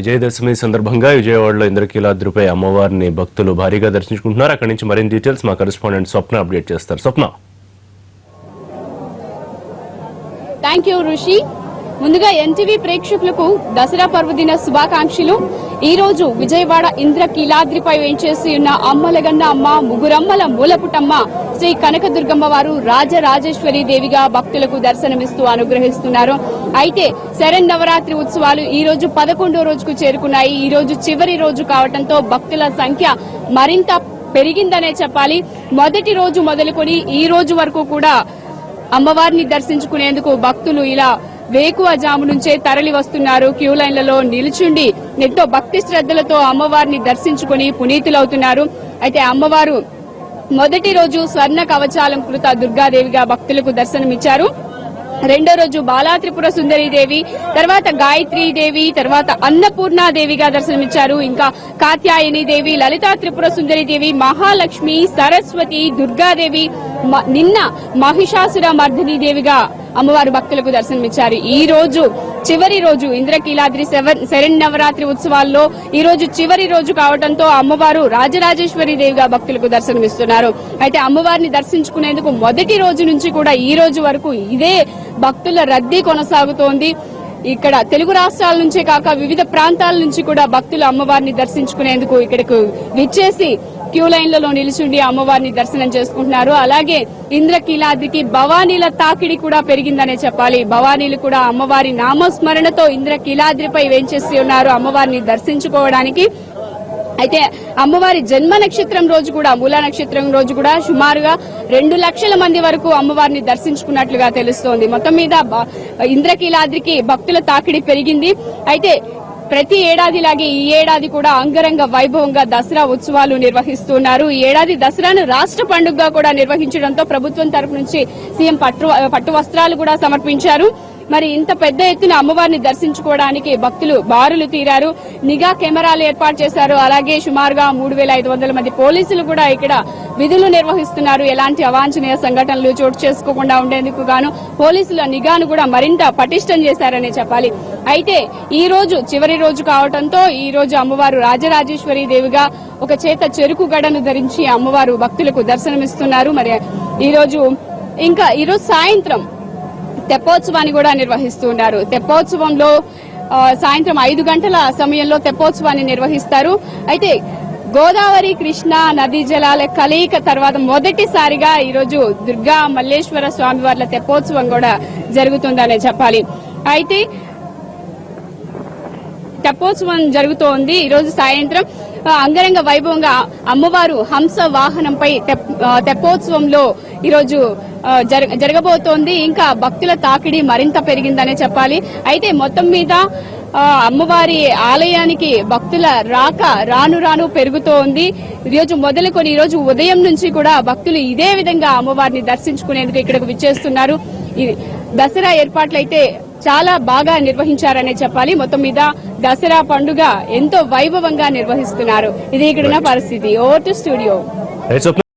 విజయదశమి సందర్భంగా విజయవాడలో ఇంద్రకీలాద్రిపై అమ్మవారిని భక్తులు భారీగా దర్శించుకుంటున్నారు. అక్కడి నుంచి మరిన్ని డీటెయిల్స్ మా కరెస్పాండెంట్ స్వప్న అప్డేట్ చేస్తారు. స్వప్న. థ్యాంక్ యూ ఋషి. ముందుగా ఎన్టీవీ ప్రేక్షకులకు దసరా పర్వదిన శుభాకాంక్షలు. ఈ రోజు విజయవాడ ఇంద్రకీలాద్రిపై వేంచేసి ఉన్న అమ్మలగన్న అమ్మ, ముగురమ్మల మూలపుటమ్మ శ్రీ కనకదుర్గమ్మ వారు రాజరాజేశ్వరి దేవిగా భక్తులకు దర్శనమిస్తూ అనుగ్రహిస్తున్నారు. అయితే శరన్నవరాత్రి ఉత్సవాలు ఈ రోజు 11వ రోజుకు చేరుకున్నాయి. ఈ రోజు చివరి రోజు కావడంతో భక్తుల సంఖ్య మరింత పెరిగిందనే చెప్పాలి. మొదటి రోజు మొదలుకొని ఈ రోజు వరకు కూడా అమ్మవారిని దర్శించుకునేందుకు భక్తులు ఇలా వేకువజాము నుంచే తరలి వస్తున్నారు. క్యూ లైన్లలో నిలుచుండి ఎంతో భక్తి శ్రద్ధలతో అమ్మవారిని దర్శించుకుని పునీతులవుతున్నారు. అయితే అమ్మవారు మొదటి రోజు స్వర్ణ కవచాలంకృత దుర్గాదేవిగా భక్తులకు దర్శనమిచ్చారు. రెండో రోజు బాలాత్రిపుర సుందరీదేవి, తర్వాత గాయత్రీదేవి, తర్వాత అన్నపూర్ణాదేవిగా దర్శనమిచ్చారు. ఇంకా కాత్యాయని దేవి, లలితా త్రిపుర సుందరీదేవి, మహాలక్ష్మి, సరస్వతి, దుర్గాదేవి, నిన్న మహిషాసుర మర్దిని దేవిగా అమ్మవారు భక్తులకు దర్శనమిచ్చారు. ఈ రోజు చివరి రోజు ఇంద్రకీలాద్రి శరన్నవరాత్రి ఉత్సవాల్లో ఈ రోజు చివరి రోజు కావడంతో అమ్మవారు రాజరాజేశ్వరి దేవిగా భక్తులకు దర్శనమిస్తున్నారు. అయితే అమ్మవారిని దర్శించుకునేందుకు మొదటి రోజు నుంచి కూడా ఈ రోజు వరకు ఇదే భక్తుల రద్దీ కొనసాగుతోంది. ఇక్కడ తెలుగు రాష్ట్రాల నుంచే కాక వివిధ ప్రాంతాల నుంచి కూడా భక్తులు అమ్మవారిని దర్శించుకునేందుకు ఇక్కడకు విచ్చేసి క్యూ లైన్లలో నిలుచుండి అమ్మవారిని దర్శనం చేసుకుంటున్నారు. అలాగే ఇంద్రకీలాద్రికి భవానీల తాకిడి కూడా పెరిగిందనే చెప్పాలి. భవానీలు కూడా అమ్మవారి నామస్మరణతో ఇంద్రకీలాద్రిపై వేంచేసి ఉన్నారు అమ్మవారిని దర్శించుకోవడానికి. అయితే అమ్మవారి జన్మ నక్షత్రం రోజు కూడా, మూలా నక్షత్రం రోజు కూడా సుమారుగా 2 లక్షల మంది వరకు అమ్మవారిని దర్శించుకున్నట్లుగా తెలుస్తోంది. మొత్తం మీద ఇంద్రకీలాద్రికి భక్తుల తాకిడి పెరిగింది. అయితే ప్రతి ఏడాదిలాగే ఈ ఏడాది కూడా అంగరంగ వైభవంగా దసరా ఉత్సవాలు నిర్వహిస్తున్నారు. ఈ ఏడాది దసరాను రాష్ట్ర పండుగగా కూడా నిర్వహించడంతో ప్రభుత్వం తరపు నుంచి సీఎం పట్టు వస్త్రాలు కూడా సమర్పించారు. మరి ఇంత పెద్ద ఎత్తున అమ్మవారిని దర్శించుకోవడానికి భక్తులు బారులు తీరారు. నిఘా కెమెరాలు ఏర్పాటు చేశారు. అలాగే సుమారుగా 3500 మంది పోలీసులు కూడా ఇక్కడ విధులు నిర్వహిస్తున్నారు. ఎలాంటి అవాంఛనీయ సంఘటనలు చోటు చేసుకోకుండా ఉండేందుకు గాను పోలీసుల నిఘాను కూడా మరింత పటిష్టం చేశారనే చెప్పాలి. అయితే ఈ రోజు చివరి రోజు కావడంతో ఈ రోజు అమ్మవారు రాజరాజేశ్వరి దేవిగా ఒక చేత చెరుకు గడను ధరించి అమ్మవారు భక్తులకు దర్శనమిస్తున్నారు. మరి ఈ రోజు సాయంత్రం తెప్పోత్సవాన్ని కూడా నిర్వహిస్తున్నారు. తెప్పోత్సవంలో సాయంత్రం 5 గంటల సమయంలో తెప్పోత్సవాన్ని నిర్వహిస్తారు. అయితే గోదావరి కృష్ణ నదీ జలాల కలయిక తర్వాత మొదటిసారిగా ఈరోజు దుర్గా మల్లేశ్వర స్వామి వార్ల తెప్పోత్సవం కూడా జరుగుతుందనే చెప్పాలి. అయితే తెప్పోత్సవం జరుగుతోంది. ఈరోజు సాయంత్రం అంగరంగ వైభవంగా అమ్మవారు హంస వాహనంపై తెప్పోత్సవంలో ఈరోజు జరగబోతోంది. ఇంకా భక్తుల తాకిడి మరింత పెరిగిందనే చెప్పాలి. అయితే మొత్తం మీద అమ్మవారి ఆలయానికి భక్తుల రాక రాను రాను పెరుగుతోంది. ఈరోజు మొదలుకొని ఈరోజు ఉదయం నుంచి కూడా భక్తులు ఇదే విధంగా అమ్మవారిని దర్శించుకునేందుకు ఇక్కడకు విచ్చేస్తున్నారు. దసరా ఏర్పాట్లయితే చాలా బాగా నిర్వహించారనే చెప్పాలి. మొత్తం మీద దసరా పండుగ ఎంతో వైభవంగా నిర్వహిస్తున్నారు. ఇది ఇక్కడున్న పరిస్థితి. Over to studio.